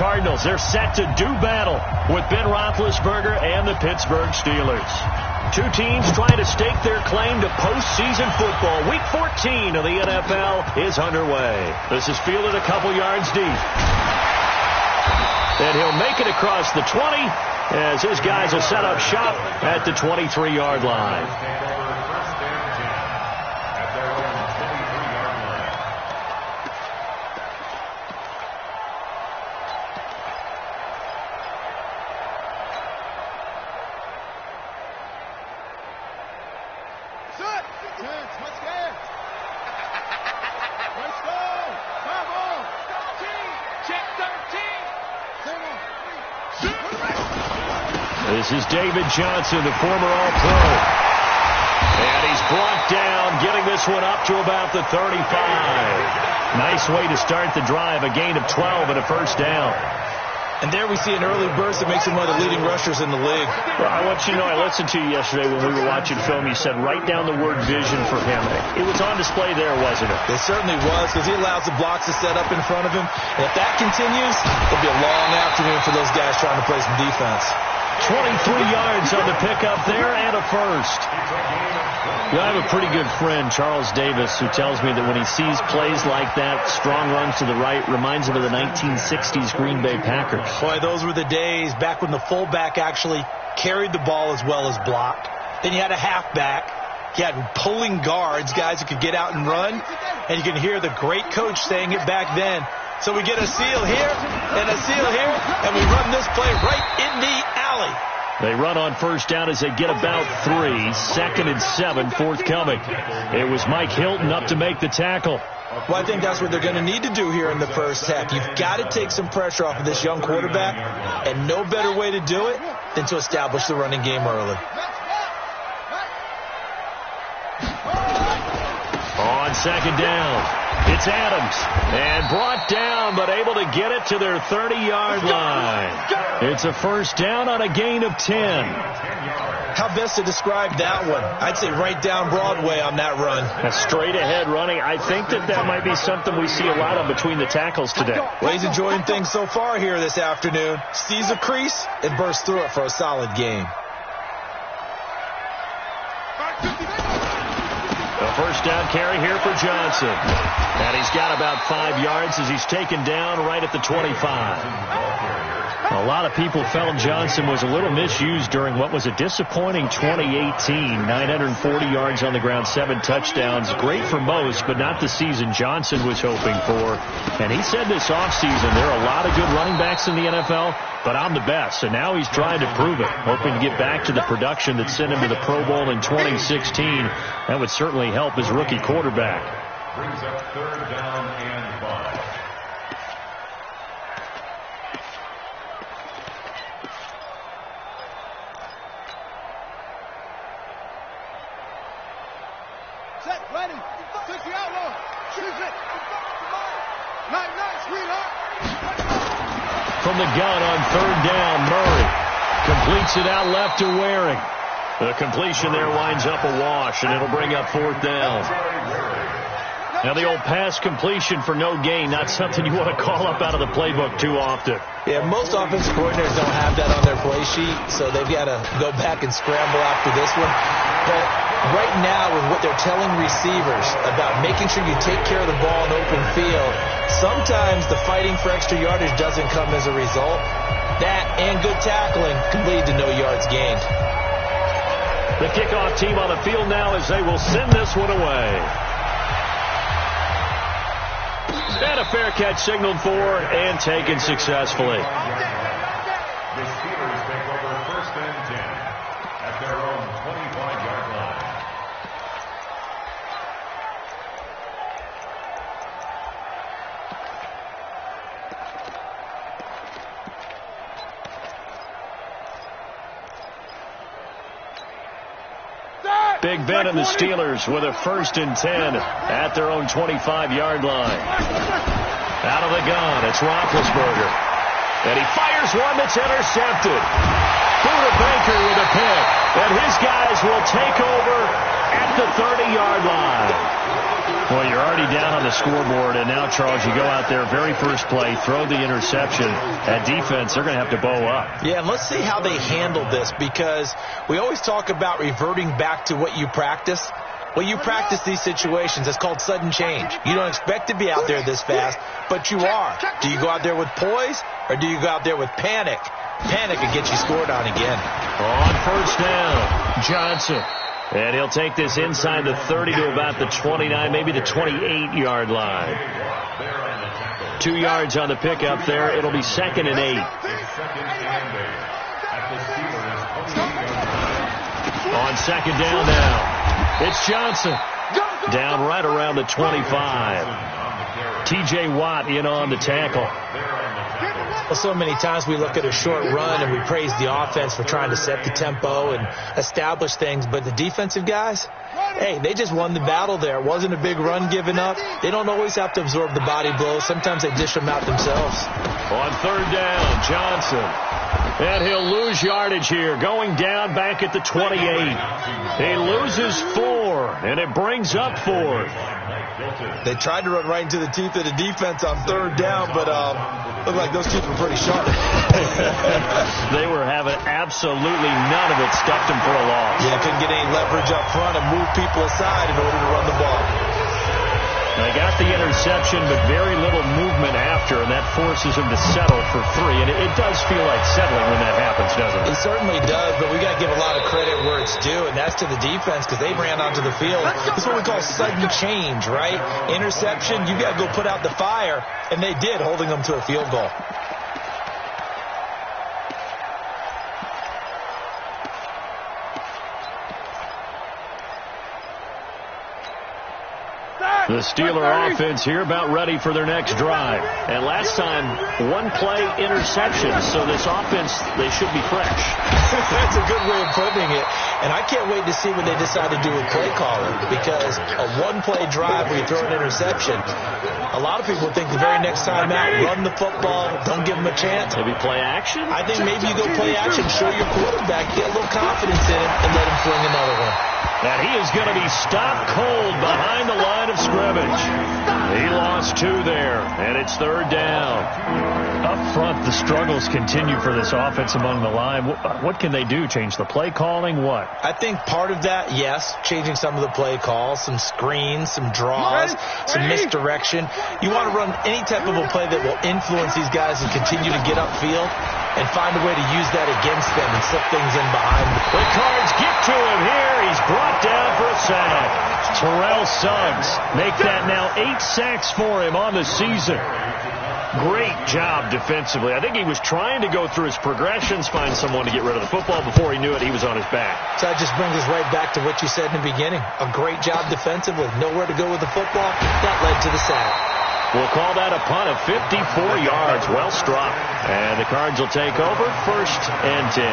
Cardinals. They're set to do battle with Ben Roethlisberger and the Pittsburgh Steelers. Two teams trying to stake their claim to postseason football. Week 14 of the NFL is underway. This is fielded a couple yards deep. And he'll make it across the 20 as his guys will set up shop at the 23-yard line. This is David Johnson, the former All-Pro. And he's brought down, getting this one up to about the 35. Nice way to start the drive, a gain of 12 and a first down. And there we see an early burst that makes him one of the leading rushers in the league. Well, I want you to know, I listened to you yesterday when we were watching film. You said write down the word vision for him. It was on display there, wasn't it? It certainly was, because he allows the blocks to set up in front of him. And if that continues, it'll be a long afternoon for those guys trying to play some defense. 23 yards on the pickup there and a first. You know, I have a pretty good friend, Charles Davis, who tells me that when he sees plays like that, strong runs to the right, reminds him of the 1960s Green Bay Packers. Boy, those were the days back when the fullback actually carried the ball as well as blocked. Then you had a halfback. You had pulling guards, guys who could get out and run. And you can hear the great coach saying it back then. So we get a seal here and a seal here, and we run this play right in the alley. They run on first down as they get about 3. Second and 7 forthcoming. It was Mike Hilton up to make the tackle. Well, I think that's what they're going to need to do here in the first half. You've got to take some pressure off of this young quarterback, and no better way to do it than to establish the running game early. On second down, it's Adams, and brought down, but able to get it to their 30-yard line. It's a first down on a gain of 10. How best to describe that one? I'd say right down Broadway on that run. A straight-ahead running. I think that might be something we see a lot of between the tackles today. Well, he's enjoying things so far here this afternoon. Sees a crease and bursts through it for a solid gain. A first down carry here for Johnson. And he's got about 5 yards as he's taken down right at the 25. A lot of people felt Johnson was a little misused during what was a disappointing 2018. 940 yards on the ground, 7 touchdowns. Great for most, but not the season Johnson was hoping for. And he said this offseason, there are a lot of good running backs in the NFL, but I'm the best. And now he's trying to prove it, hoping to get back to the production that sent him to the Pro Bowl in 2016. That would certainly help his rookie quarterback. Brings up third down and 5. Set, ready, 60 outlaw, shoot it. Night, sweetheart. From the gun on third down, Murray completes it out left to Waring. The completion there winds up a wash, and it'll bring up fourth down. Now, the old pass completion for no gain, not something you want to call up out of the playbook too often. Yeah, most offensive coordinators don't have that on their play sheet, so they've got to go back and scramble after this one. But right now, with what they're telling receivers about making sure you take care of the ball in open field, sometimes the fighting for extra yardage doesn't come as a result. That and good tackling can lead to no yards gained. The kickoff team on the field now as they will send this one away. And a fair catch signaled for and taken successfully. The Steelers take over first and 10 at their own 25-yard line. Big Ben and the Steelers with a first and 10 at their own 25-yard line. Out of the gun, it's Roethlisberger. And he fires one that's intercepted. Buda Baker with a pick. And his guys will take over at the 30-yard line. Well, you're already down on the scoreboard, and now, Charles, you go out there, very first play, throw the interception. At defense, they're going to have to bow up. Yeah, and let's see how they handle this, because we always talk about reverting back to what you practice. Well, you practice these situations. It's called sudden change. You don't expect to be out there this fast, but you are. Do you go out there with poise, or do you go out there with panic? Panic can get you scored on again. On first down, Johnson. And he'll take this inside the 30 to about the 29, maybe the 28-yard line. 2 yards on the pickup there. It'll be 2nd and 8. On second down now, it's Johnson. Down right around the 25. T.J. Watt in on the tackle. Well, so many times we look at a short run and we praise the offense for trying to set the tempo and establish things, but the defensive guys, hey, they just won the battle there. It wasn't a big run given up. They don't always have to absorb the body blows. Sometimes they dish them out themselves. On third down, Johnson. And he'll lose yardage here, going down back at the 28. He loses 4, and it brings up 4th. They tried to run right into the teeth of the defense on third down, but looked like those teeth were pretty sharp. They were having absolutely none of it, stuffed them for a loss. Yeah, couldn't get any leverage up front and move people aside in order to run the ball. They got the interception, but very little movement after, and that forces them to settle for 3. And it does feel like settling when that happens, doesn't it? It certainly does, but we got to give a lot of credit where it's due, and that's to the defense, because they ran onto the field. This is what we call sudden change, right? Interception, you got to go put out the fire, and they did, holding them to a field goal. The Steeler offense here about ready for their next drive. And last time, 1-play interception. So this offense, they should be fresh. That's a good way of putting it. And I can't wait to see what they decide to do with play calling, because a 1-play drive where you throw an interception, a lot of people think the very next time out, run the football, don't give them a chance. Maybe play action? I think maybe you go play action, show your quarterback, get a little confidence in him, and let him fling another one. And he is going to be stopped cold behind the line of scrimmage. He lost 2 there, and it's third down. Up front, the struggles continue for this offense among the line. What can they do? Change the play calling? What? I think part of that, yes, changing some of the play calls, some screens, some draws, some misdirection. You want to run any type of a play that will influence these guys and continue to get upfield and find a way to use that against them and slip things in behind. The Cards get to him here. He's brought down for a sack. Terrell Suggs make that now 8 sacks for him on the season. Great job defensively. I think he was trying to go through his progressions, find someone to get rid of the football. Before he knew it, he was on his back. So that just brings us right back to what you said in the beginning. A great job defensively. Nowhere to go with the football. That led to the sack. We'll call that a punt of 54 yards. Well struck. And the Cards will take over, 1st and 10.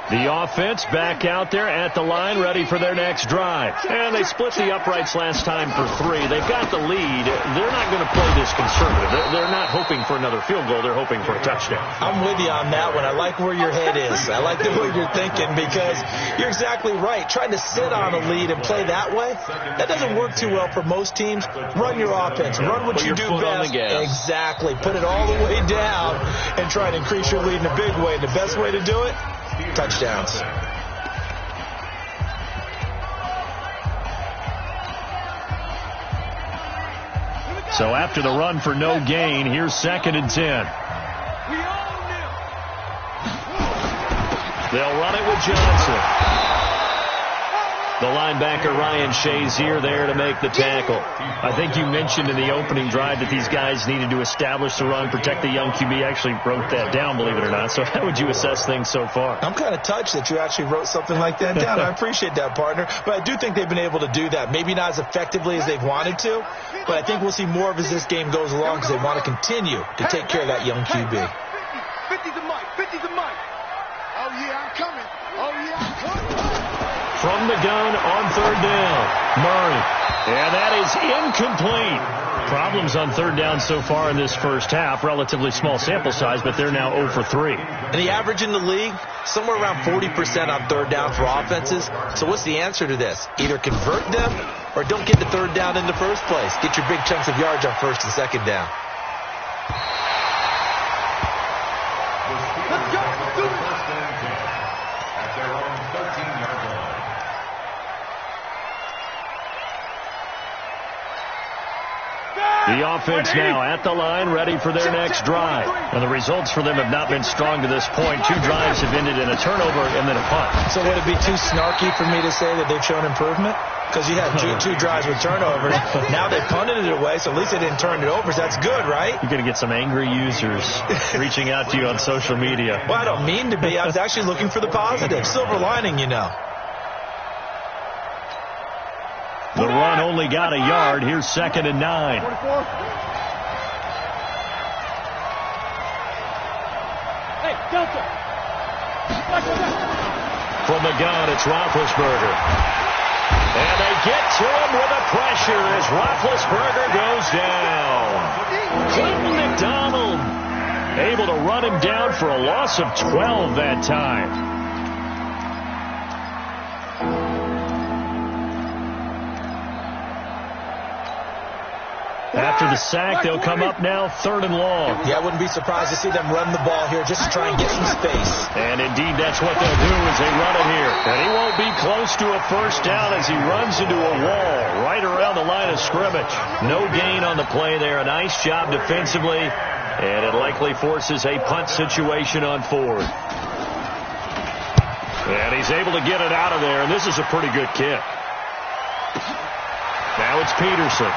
The offense back out there at the line, ready for their next drive. And they split the uprights last time for 3. They've got the lead. They're not going to play this conservative. They're not hoping for another field goal. They're hoping for a touchdown. I'm with you on that one. I like where your head is. I like the way you're thinking, because you're exactly right. Trying to sit on a lead and play that way, that doesn't work too well for most teams. Run your offense. Run what you do best. Exactly. Put it all the way down and try to increase your lead in a big way. The best way to do it, touchdowns. So after the run for no gain, here's 2nd and 10. They'll run it with Johnson. The linebacker, Ryan Shazier, there to make the tackle. I think you mentioned in the opening drive that these guys needed to establish the run, protect the young QB. Actually wrote that down, believe it or not. So how would you assess things so far? I'm kind of touched that you actually wrote something like that down. I appreciate that, partner. But I do think they've been able to do that. Maybe not as effectively as they've wanted to, but I think we'll see more of as this game goes along, because they want to continue to take care of that young QB. 50's a mic. 50's a mic. Oh, yeah, I'm coming. Oh, yeah, I'm coming. From the gun on third down, Murray. And that is incomplete. Problems on third down so far in this first half. Relatively small sample size, but they're now 0 for 3. And the average in the league, somewhere around 40% on third down for offenses. So what's the answer to this? Either convert them or don't get the third down in the first place. Get your big chunks of yards on first and second down. Let's go. Let's do it. First and 10 at their own 13-yard line. The offense now at the line, ready for their next drive. And the results for them have not been strong to this point. 2 drives have ended in a turnover and then a punt. So would it be too snarky for me to say that they've shown improvement? Because you had two drives with turnovers. Now they punted it away, so at least they didn't turn it over. So that's good, right? You're going to get some angry users reaching out to you on social media. Well, I don't mean to be. I was actually looking for the positive. Silver lining, you know. The run only got a yard. Here's 2nd and 9. 24. Hey, Delta. From the gun, it's Roethlisberger. And they get to him with a pressure as Roethlisberger goes down. Clinton McDonald able to run him down for a loss of 12 that time. After the sack, they'll come up now 3rd and long. Yeah, I wouldn't be surprised to see them run the ball here just to try and get some space. And indeed, that's what they'll do as they run it here. And he won't be close to a first down as he runs into a wall right around the line of scrimmage. No gain on the play there. A nice job defensively. And it likely forces a punt situation on 4th. And he's able to get it out of there. And this is a pretty good kick. Now it's Peterson.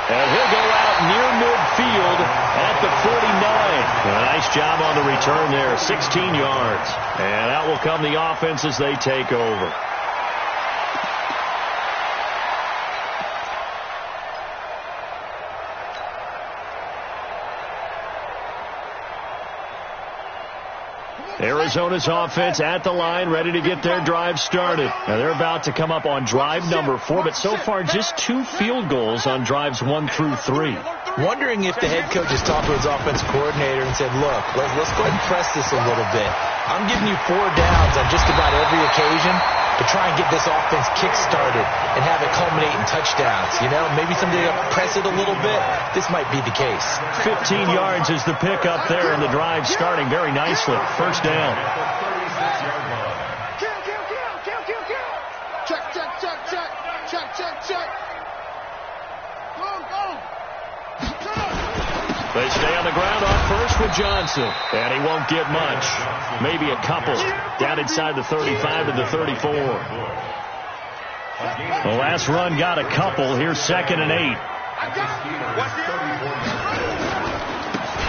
And he'll go out near midfield at the 49. A nice job on the return there, 16 yards. And out will come the offense as they take over. Arizona's offense at the line, ready to get their drive started. Now they're about to come up on drive number 4, but so far just 2 field goals on drives 1 through 3. Wondering if the head coach has talked to his offensive coordinator and said, look, let's go ahead and press this a little bit. I'm giving you 4 downs on just about every occasion to try and get this offense kick-started and have it culminate in touchdowns. You know, maybe somebody will press it a little bit. This might be the case. 15 yards is the pick up there, and the drive starting very nicely. First down. Kill. Check. Go. They stay on the ground on first with Johnson. And he won't get much. Maybe a couple. Down inside the 35 to the 34. The last run got a couple. Here's 2nd and 8.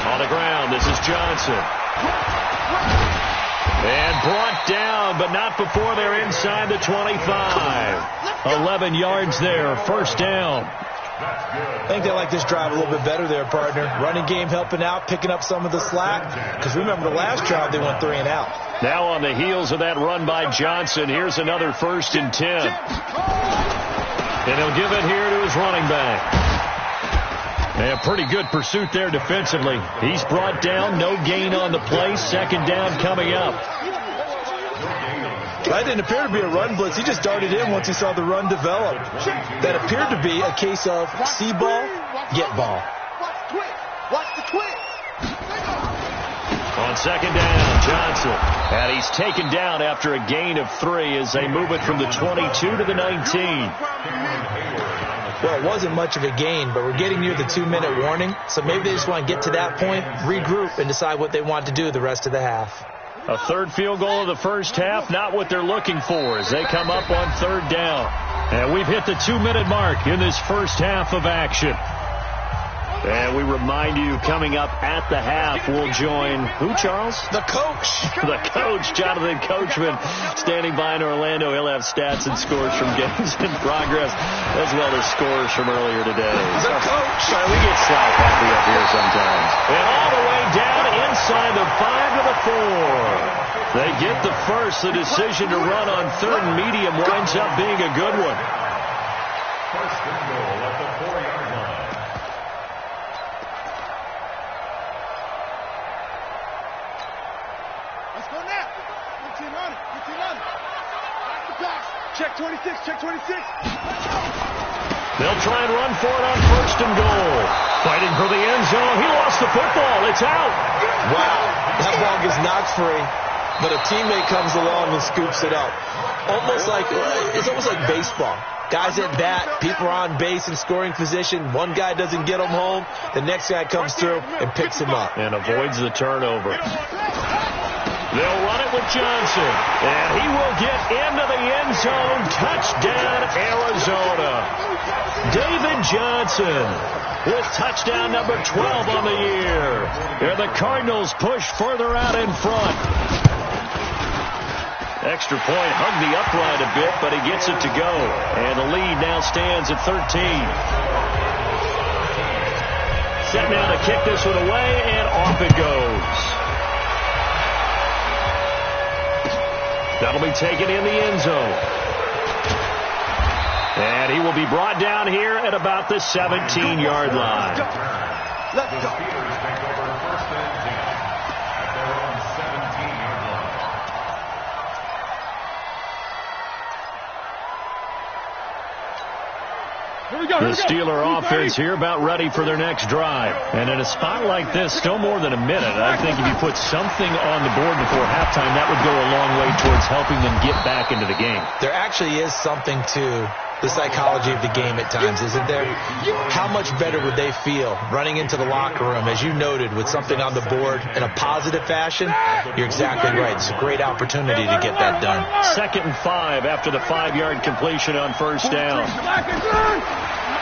On the ground, this is Johnson. And brought down, but not before they're inside the 25. 11 yards there. First down. I think they like this drive a little bit better there, partner. Running game helping out, picking up some of the slack. Because remember, the last drive they went 3 and out. Now on the heels of that run by Johnson, here's another 1st and 10. And he'll give it here to his running back. And a pretty good pursuit there defensively. He's brought down, no gain on the play. 2nd down coming up. That didn't appear to be a run blitz. He just darted in once he saw the run develop. That appeared to be a case of see ball, get ball. Watch the twitch. On 2nd down, Johnson. And he's taken down after a gain of 3 as they move it from the 22 to the 19. Well, it wasn't much of a gain, but we're getting near the 2-minute warning. So maybe they just want to get to that point, regroup, and decide what they want to do the rest of the half. A 3rd field goal of the first half, not what they're looking for as they come up on 3rd down. And we've hit the 2-minute mark in this first half of action. And we remind you, coming up at the half, we'll join who, Charles? The coach. The coach, Jonathan Coachman, standing by in Orlando. He'll have stats and scores from games in progress, as well as scores from earlier today. The coach. Sorry, we get slap happy up here sometimes. And all the way down inside the 5 to the 4. They get the first. The decision to run on 3rd and medium winds up being a good one. First and goal at the 4-yard line. Let's go now. Good team on it. Good team on it. Back the pass. Check 26. Check 26. They'll try and run for it on first and goal. Fighting for the end zone. He lost the football. It's out. Wow. That ball gets knocked free, but a teammate comes along and scoops it up. It's almost like baseball. Guys at bat, people are on base in scoring position. One guy doesn't get him home. The next guy comes through and picks him up. And avoids the turnover. They'll run it with Johnson. And he will get into the end zone. Touchdown, Arizona. David Johnson with touchdown number 12 on the year. And the Cardinals push further out in front. Extra point hugged the upright a bit, but he gets it to go. And the lead now stands at 13. Set now to kick this one away, and off it goes. That'll be taken in the end zone. And he will be brought down here at about the 17-yard line. The Steelers take over first and 10 at their own 17-yard line. The Steeler offense here about ready for their next drive. And in a spot like this, still more than a minute, I think if you put something on the board before halftime, that would go a long way towards helping them get back into the game. There actually is something to the psychology of the game at times, isn't there? How much better would they feel running into the locker room, as you noted, with something on the board in a positive fashion? You're exactly right. It's a great opportunity to get that done. 2nd and 5 after the 5-yard completion on first down.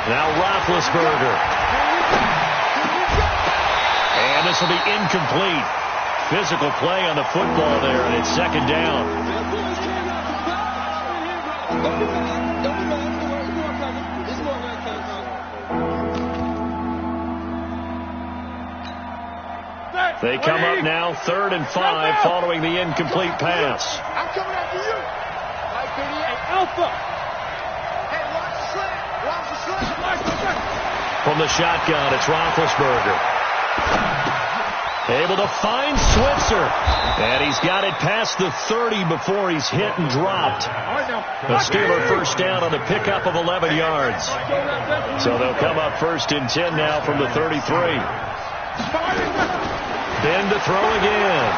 Now Roethlisberger. And this will be incomplete. Physical play on the football there, and it's 2nd down. They come up now 3rd and 5 following the incomplete pass. I'm coming after you. Mike 38 Alpha. Hey, watch the slant. Watch the slant. From the shotgun, it's Roethlisberger. Able to find Switzer. And he's got it past the 30 before he's hit and dropped. The Steeler first down on the pickup of 11 yards. So they'll come up 1st and 10 now from the 33. Then to throw again.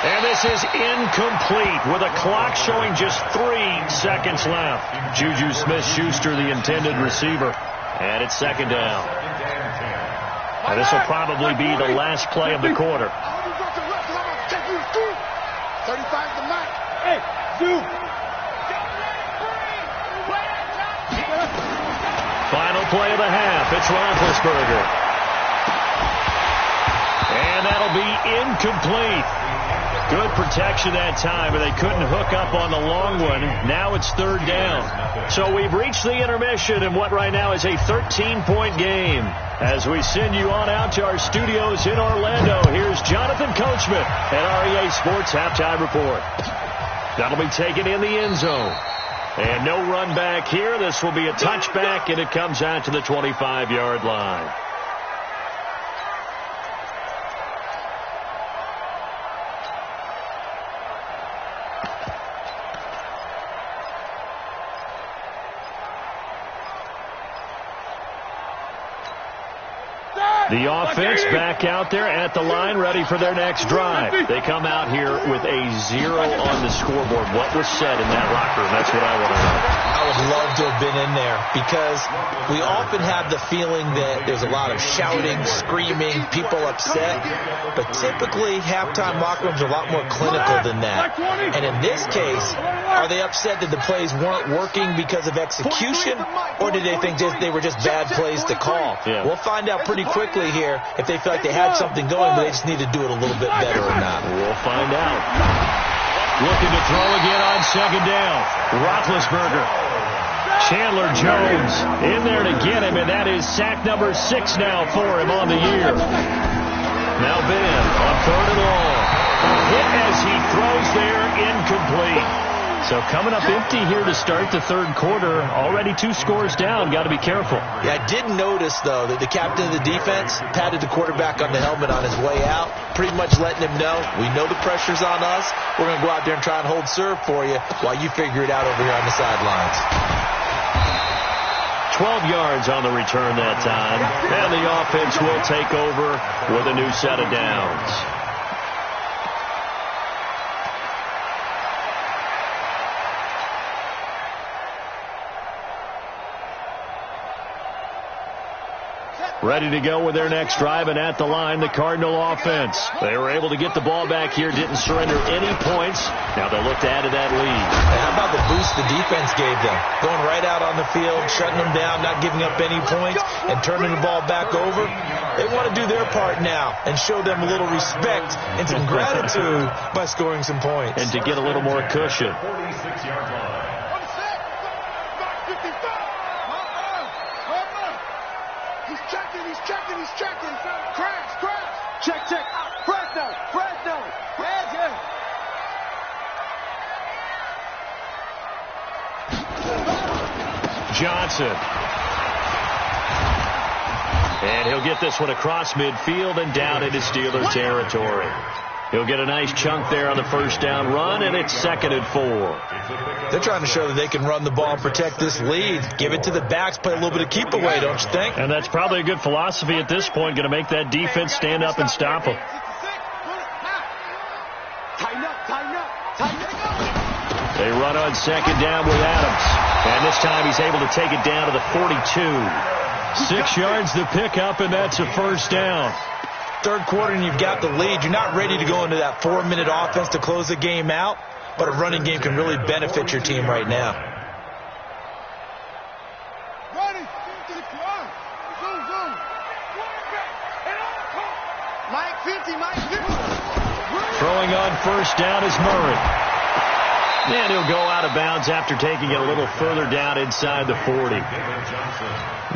And this is incomplete with a clock showing just 3 seconds left. Juju Smith-Schuster, the intended receiver. And it's 2nd down. And this will probably be the last play of the quarter. 35 to Mike. Hey, Zoo. Final play of the half. It's Roethlisberger. And that'll be incomplete. Good protection that time, but they couldn't hook up on the long one. Now it's 3rd down. So we've reached the intermission in what right now is a 13-point game. As we send you on out to our studios in Orlando, here's Jonathan Coachman at REA Sports Halftime Report. That'll be taken in the end zone. And no run back here. This will be a touchback, and it comes out to the 25-yard line. The offense back out there at the line, ready for their next drive. They come out here with a 0 on the scoreboard. What was said in that locker room? That's what I want to know. I would love to have been in there, because we often have the feeling that there's a lot of shouting, screaming, people upset. But typically, halftime locker rooms are a lot more clinical than that. And in this case, are they upset that the plays weren't working because of execution, or did they think they were just bad plays to call? Yeah. We'll find out pretty quickly here if they feel like they had something going, but they just need to do it a little bit better or not. We'll find out. Looking to throw again on 2nd down. Roethlisberger. Chandler Jones in there to get him, and that is sack number 6 now for him on the year. Now Ben on 3rd and long. A hit as he throws there, incomplete. So coming up empty here to start the third quarter. Already 2 scores down. Got to be careful. Yeah, I did notice, though, that the captain of the defense patted the quarterback on the helmet on his way out, pretty much letting him know, we know the pressure's on us. We're going to go out there and try and hold serve for you while you figure it out over here on the sidelines. 12 yards on the return that time. And the offense will take over with a new set of downs. Ready to go with their next drive, and at the line, the Cardinal offense. They were able to get the ball back here, didn't surrender any points. Now they'll look to add to that lead. And how about the boost the defense gave them? Going right out on the field, shutting them down, not giving up any points, and turning the ball back over. They want to do their part now and show them a little respect and some gratitude by scoring some points. And to get a little more cushion. 46-yard line. He's checking. Crash. Check. Fresno. Magic. Johnson. And he'll get this one across midfield and down into Steeler territory. He'll get a nice chunk there on the first down run, and it's 2nd and 4. They're trying to show that they can run the ball and protect this lead. Give it to the backs, play a little bit of keep away, don't you think? And that's probably a good philosophy at this point, going to make that defense stand up and stop them. They run on 2nd down with Adams. And this time he's able to take it down to the 42. 6 yards the pickup, and that's a first down. Third quarter and you've got the lead. You're not ready to go into that 4-minute offense to close the game out, but a running game can really benefit your team right now. Throwing on first down is Murray. And he'll go out of bounds after taking it a little further down inside the 40.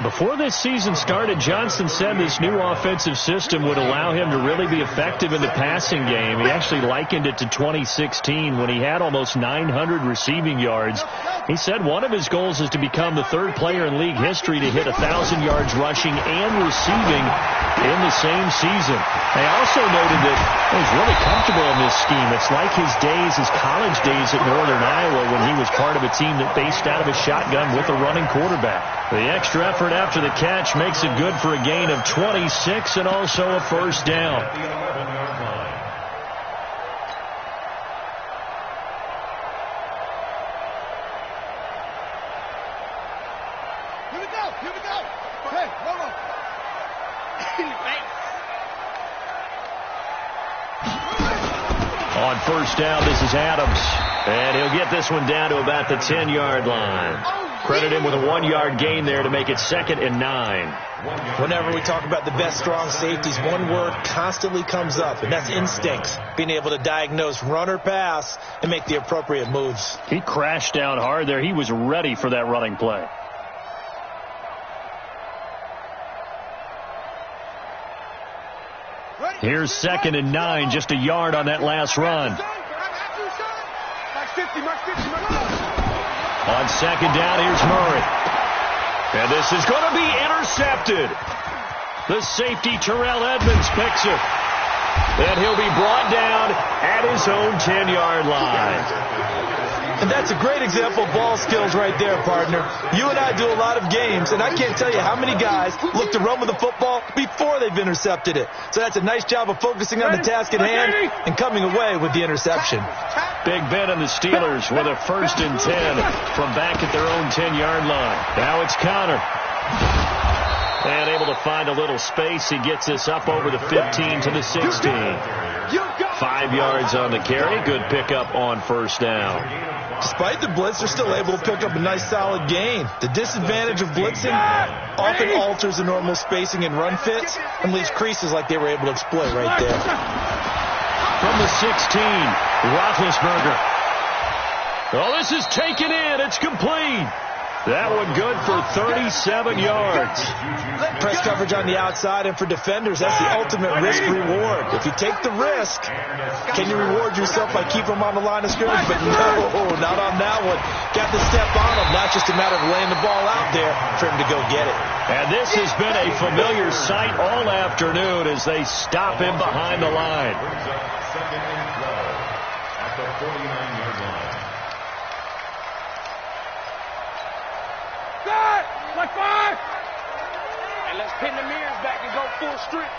Before this season started, Johnson said this new offensive system would allow him to really be effective in the passing game. He actually likened it to 2016 when he had almost 900 receiving yards. He said one of his goals is to become the 3rd player in league history to hit 1,000 yards rushing and receiving in the same season. They also noted that he's really comfortable in this scheme. It's like his college days at Northern Iowa when he was part of a team that based out of a shotgun with a running quarterback. The extra effort after the catch makes it good for a gain of 26 and also a first down. Here we go. Hey, hold on. On first down, this is Adams. And he'll get this one down to about the 10-yard line. Credit him with a 1-yard gain there to make it 2nd and 9. Whenever we talk about the best strong safeties, one word constantly comes up, and that's instincts. Being able to diagnose run or pass and make the appropriate moves. He crashed down hard there. He was ready for that running play. Here's 2nd and 9, just a yard on that last run. On 2nd down, here's Murray. And this is going to be intercepted. The safety, Terrell Edmonds, picks it. And he'll be brought down at his own 10-yard line. And that's a great example of ball skills right there, partner. You and I do a lot of games, and I can't tell you how many guys look to run with the football before they've intercepted it. So that's a nice job of focusing on the task at hand and coming away with the interception. Big Ben and the Steelers with a 1st and 10 from back at their own 10-yard line. Now it's Connor. And able to find a little space. He gets this up over the 15 to the 16. 5 yards on the carry. Good pickup on first down. Despite the blitz, they're still able to pick up a nice solid gain. The disadvantage of blitzing often alters the normal spacing and run fits and leaves creases like they were able to exploit right there. From the 16, Roethlisberger. Oh, this is taken in. It's complete. That one good for 37 yards. Press coverage on the outside, and for defenders, that's the ultimate risk reward. If you take the risk, can you reward yourself by keeping them on the line of scrimmage? But no, not on that one. Got the step on him. Not just a matter of laying the ball out there for him to go get it. And this has been a familiar sight all afternoon as they stop him behind the line. Second and 12 at the 49-yard line. Good! Like 5! And let's pin the mirrors back and go full strength.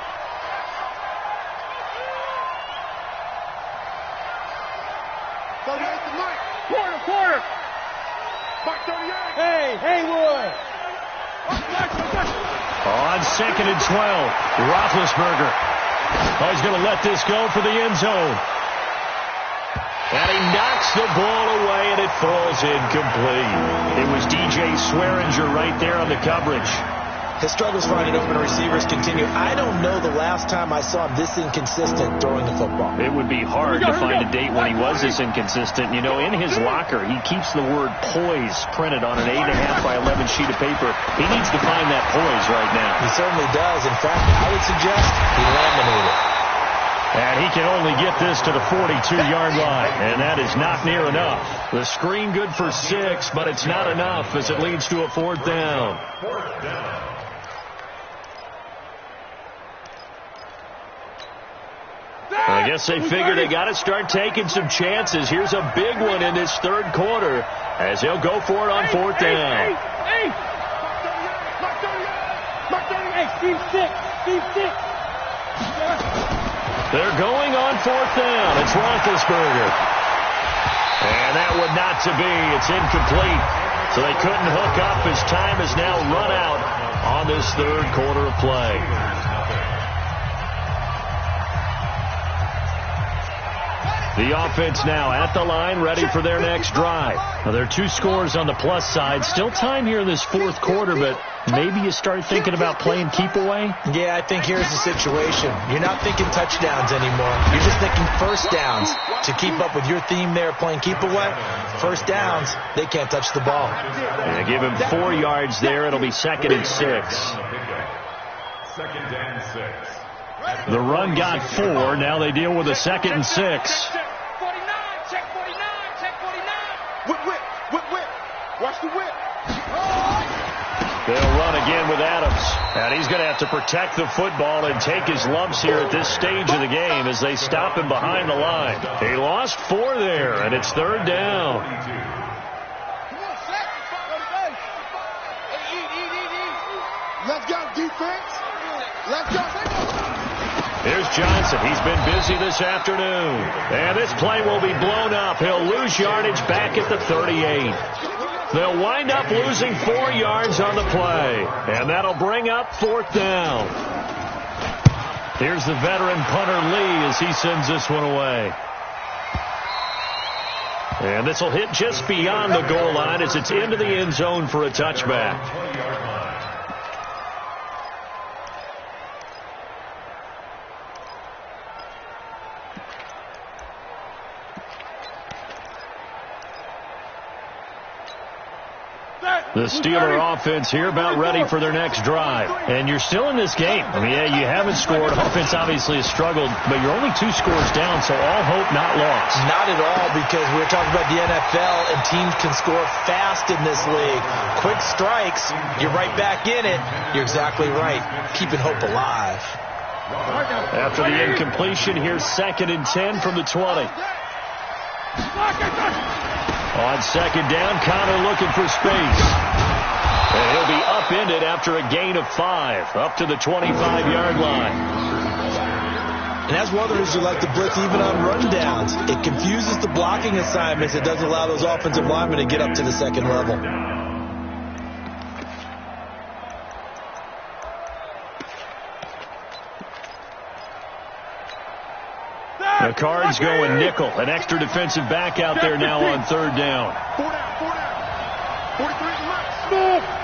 Quarter. Mark 38. Hey, Haywood. On second and 12, Roethlisberger. Oh, he's going to let this go for the end zone. And he knocks the ball away, and it falls incomplete. It was DJ Swearinger right there on the coverage. His struggles finding open receivers continue. I don't know the last time I saw him this inconsistent throwing the football. It would be hard to find a date when he was this inconsistent. You know, in his locker, he keeps the word poise printed on an 8.5 by 11 sheet of paper. He needs to find that poise right now. He certainly does. In fact, I would suggest he laminated it. And he can only get this to the 42-yard line, and that is not near enough. The screen good for 6, but it's not enough as it leads to a 4th down. I guess they figure they got to start taking some chances. Here's a big one in this third quarter as they'll go for it on 4th down. They're going on 4th down. It's Roethlisberger. And that would not to be. It's incomplete. So they couldn't hook up as time has now run out on this third quarter of play. The offense now at the line, ready for their next drive. Now, there are 2 scores on the plus side. Still time here in this 4th quarter, but maybe you start thinking about playing keep away? Yeah, I think here's the situation. You're not thinking touchdowns anymore. You're just thinking first downs. To keep up with your theme there, playing keep away, first downs, they can't touch the ball. Yeah, give him 4 yards there. It'll be 2nd and 6. 2nd and 6. The run got 4. Now they deal with a 2nd and 6. 49, check 49, check 49. Whip. Watch the whip. They'll run again with Adams. And he's going to have to protect the football and take his lumps here at this stage of the game as they stop him behind the line. He lost 4 there, and it's 3rd down. Let's go, defense. Let's go. Here's Johnson. He's been busy this afternoon. And this play will be blown up. He'll lose yardage back at the 38. They'll wind up losing 4 yards on the play. And that'll bring up 4th down. Here's the veteran punter Lee as he sends this one away. And this will hit just beyond the goal line as it's into the end zone for a touchback. The Steeler offense here about ready for their next drive. And you're still in this game. I mean, yeah, you haven't scored. Offense obviously has struggled, but you're only 2 scores down, so all hope not lost. Not at all, because we're talking about the NFL, and teams can score fast in this league. Quick strikes, you're right back in it. You're exactly right. Keeping hope alive. After the incompletion, here's 2nd and 10 from the 20. On 2nd down, Connor looking for space. And he'll be upended after a gain of 5, up to the 25-yard line. And that's one of the reasons we like to blitz even on rundowns. It confuses the blocking assignments. It doesn't allow those offensive linemen to get up to the 2nd level. The Cards going nickel. An extra defensive back out there now on 3rd down. 4 down. 43 left.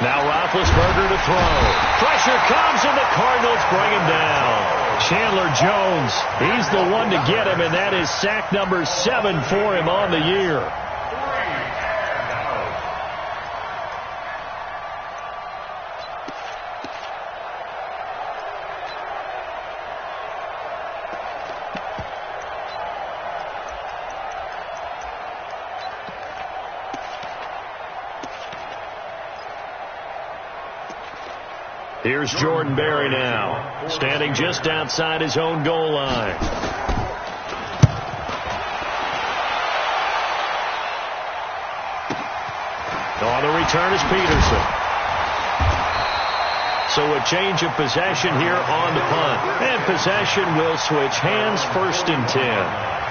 Now Roethlisberger to throw. Pressure comes, and the Cardinals bring him down. Chandler Jones, he's the one to get him, and that is sack number 7 for him on the year. Here's Jordan Berry now, standing just outside his own goal line. On the return is Peterson. So a change of possession here on the punt. And possession will switch hands, 1st and 10.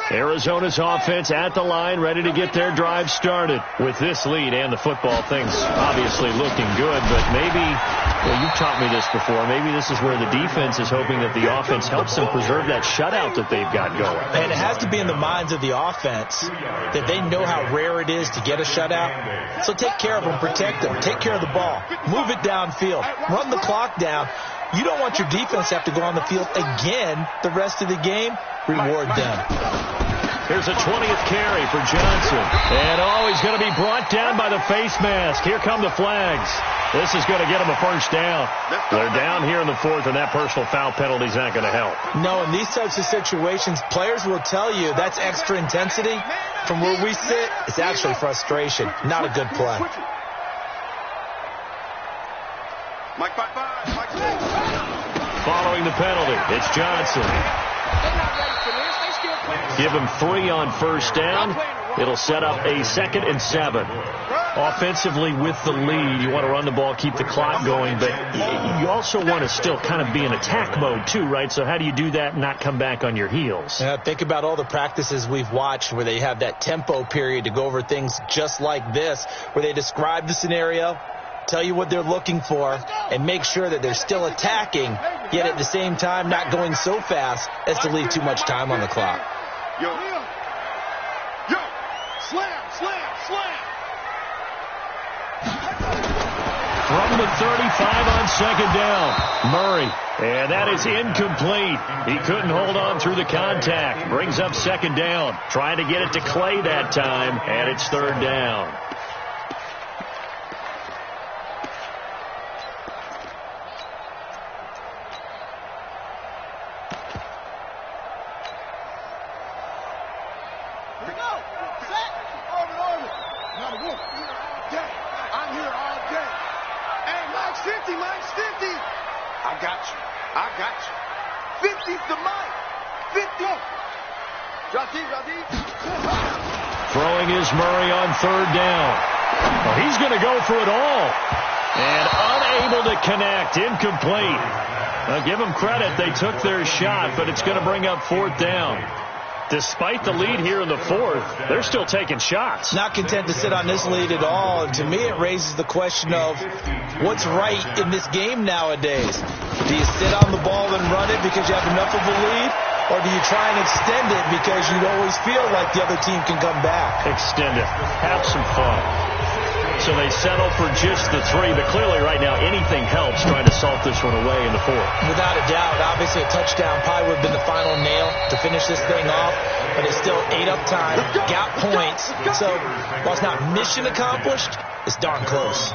Arizona's offense at the line, ready to get their drive started. With this lead and the football, things obviously looking good, but maybe, well, you've taught me this before, maybe this is where the defense is hoping that the offense helps them preserve that shutout that they've got going. And it has to be in the minds of the offense that they know how rare it is to get a shutout. So take care of them, protect them, take care of the ball, move it downfield, run the clock down. You don't want your defense to have to go on the field again the rest of the game. Reward them. Here's a 20th carry for Johnson. And, he's going to be brought down by the face mask. Here come the flags. This is going to get him a 1st down. They're down here in the 4th, and that personal foul penalty is not going to help. No, in these types of situations, players will tell you that's extra intensity. From where we sit, it's actually frustration. Not a good play. Following the penalty, it's Johnson. Give him 3 on 1st down. It'll set up a 2nd and 7. Offensively with the lead, you want to run the ball, keep the clock going, but you also want to still kind of be in attack mode too, right? So how do you do that and not come back on your heels? Yeah, think about all the practices we've watched where they have that tempo period to go over things just like this, where they describe the scenario, tell you what they're looking for, and make sure that they're still attacking, yet at the same time not going so fast as to leave too much time on the clock. Yo, slam. From the 35 on 2nd down, Murray. And that is incomplete. He couldn't hold on through the contact. Brings up 2nd down. Trying to get it to Clay that time, and it's 3rd down. Throwing is Murray on 3rd down. Well, he's going to go for it all. And unable to connect. Incomplete. Now, give them credit. They took their shot, but it's going to bring up 4th down. Despite the lead here in the 4th, they're still taking shots. Not content to sit on this lead at all. And to me, it raises the question of what's right in this game nowadays. Do you sit on the ball and run it because you have enough of a lead? Or do you try and extend it because you always feel like the other team can come back? Extend it. Have some fun. So they settle for just the 3, but clearly right now anything helps trying to salt this one away in the 4th. Without a doubt, obviously a touchdown probably would have been the final nail to finish this thing off, but it's still 8 up time, got points, so while it's not mission accomplished, it's darn close.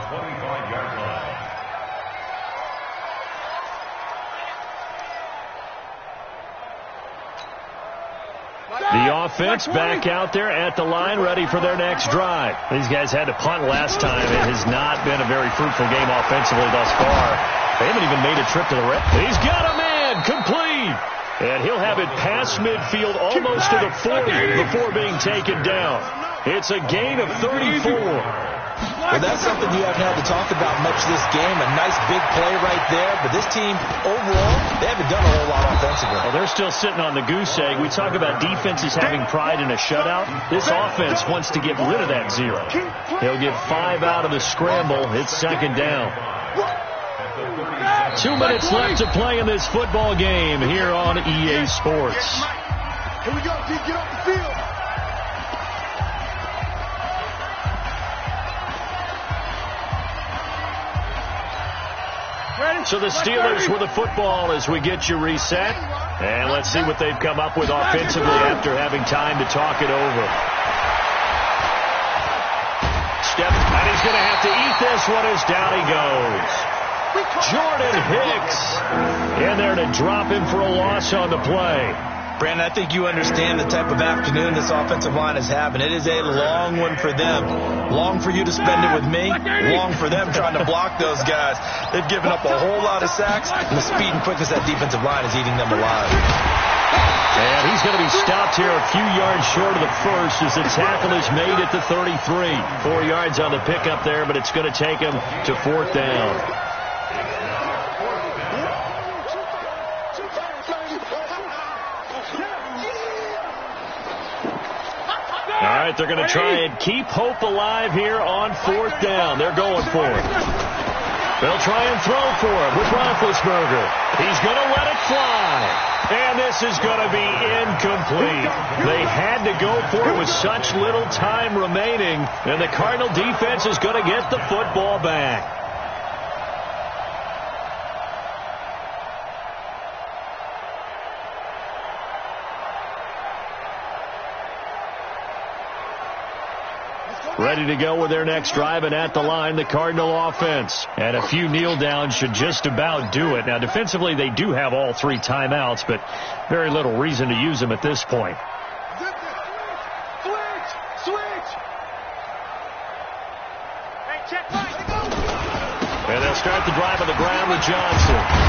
The offense back out there at the line, ready for their next drive. These guys had to punt last time. It has not been a very fruitful game offensively thus far. They haven't even made a trip to the red. He's got a man, complete. And he'll have it past midfield almost to the 40 before being taken down. It's a gain of 34. Well, that's something you haven't had to talk about much this game. A nice big play right there. But this team, overall, they haven't done a whole lot offensively. Well, they're still sitting on the goose egg. We talk about defenses having pride in a shutout. This offense wants to get rid of that zero. He'll get 5 out of the scramble. It's second down. 2 minutes left to play in this football game here on EA Sports. Here we go, G. Get off the field. So the Steelers with the football as we get you reset. And let's see what they've come up with offensively after having time to talk it over. And he's going to have to eat this one as down he goes. Jordan Hicks in there to drop him for a loss on the play. Brandon, I think you understand the type of afternoon this offensive line is having. It is a long one for them. Long for you to spend it with me. Long for them trying to block those guys. They've given up a whole lot of sacks, and the speed and quickness of that defensive line is eating them alive. And he's going to be stopped here a few yards short of the first as the tackle is made at the 33. 4 yards on the pickup there, but it's going to take him to fourth down. All right, they're going to try and keep hope alive here on fourth down. They're going for it. They'll try and throw for it with Roethlisberger. He's going to let it fly. And this is going to be incomplete. They had to go for it with such little time remaining. And the Cardinal defense is going to get the football back. Ready to go with their next drive, and at the line, the Cardinal offense. And a few kneel downs should just about do it. Now, defensively, they do have all 3 timeouts, but very little reason to use them at this point. And they'll start the drive on the ground with Johnson.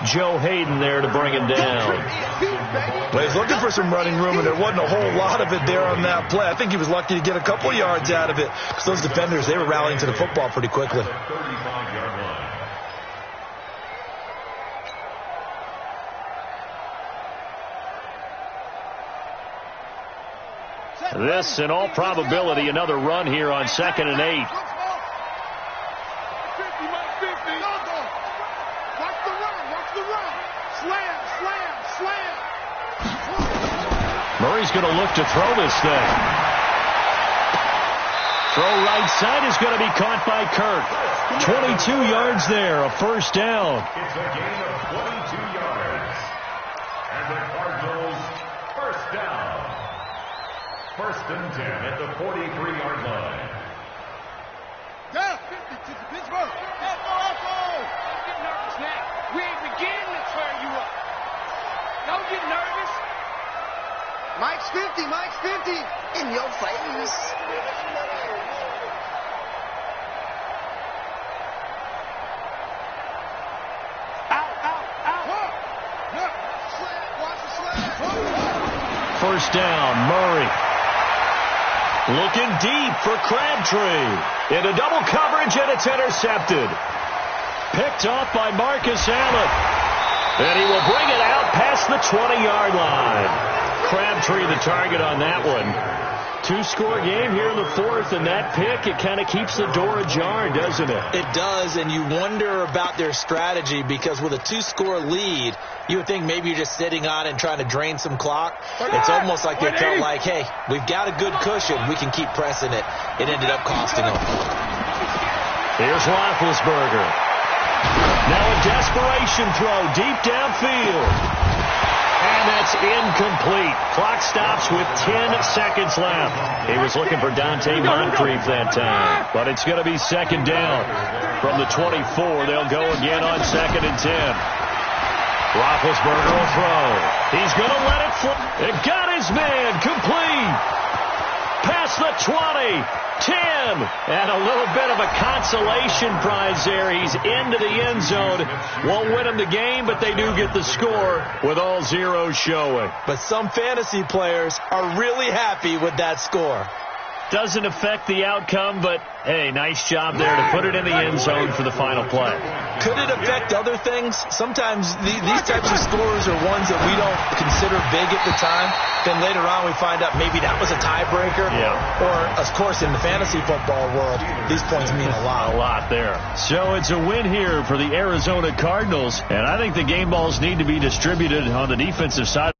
Joe Hayden there to bring him down. Well, he's looking for some running room, and there wasn't a whole lot of it there on that play. I think he was lucky to get a couple yards out of it because those defenders, they were rallying to the football pretty quickly. This, in all probability, another run here on 2nd and 8. Murray's going to look to throw this thing. Throw right side is going to be caught by Kirk. 22 yards there, a first down. It's a gain of 22 yards. And the Cardinals first down. 1st and 10 at the 43-yard line. Go! 50 to Pittsburgh. Don't get nervous now. We ain't beginning to tear you up. Don't get nervous. Mike's 50, Mike's 50. In your face. First down, Murray. Looking deep for Crabtree. Into double coverage, and it's intercepted. Picked off by Marcus Allen. And he will bring it out past the 20-yard line. Crabtree the target on that one. 2-score game here in the 4th, and that pick, it kind of keeps the door ajar, doesn't it? It does, and you wonder about their strategy because with a 2-score lead, you would think maybe you're just sitting on it and trying to drain some clock. It's almost like they felt like, hey, we've got a good cushion. We can keep pressing it. It ended up costing them. Here's Roethlisberger. Now a desperation throw deep downfield. And that's incomplete. Clock stops with 10 seconds left. He was looking for Dante Moncrief that time. But it's going to be second down. From the 24, they'll go again on 2nd and 10. Roethlisberger will throw. He's going to let it fly. It got his man complete. Past the 20. 10, and a little bit of a consolation prize there. He's into the end zone. Won't win him the game, but they do get the score with all zeros showing. But some fantasy players are really happy with that score. Doesn't affect the outcome, but, hey, nice job there to put it in the end zone for the final play. Could it affect other things? Sometimes these types of scores are ones that we don't consider big at the time. Then later on we find out maybe that was a tiebreaker. Yeah. Or, of course, in the fantasy football world, these points mean a lot. A lot there. So it's a win here for the Arizona Cardinals, and I think the game balls need to be distributed on the defensive side.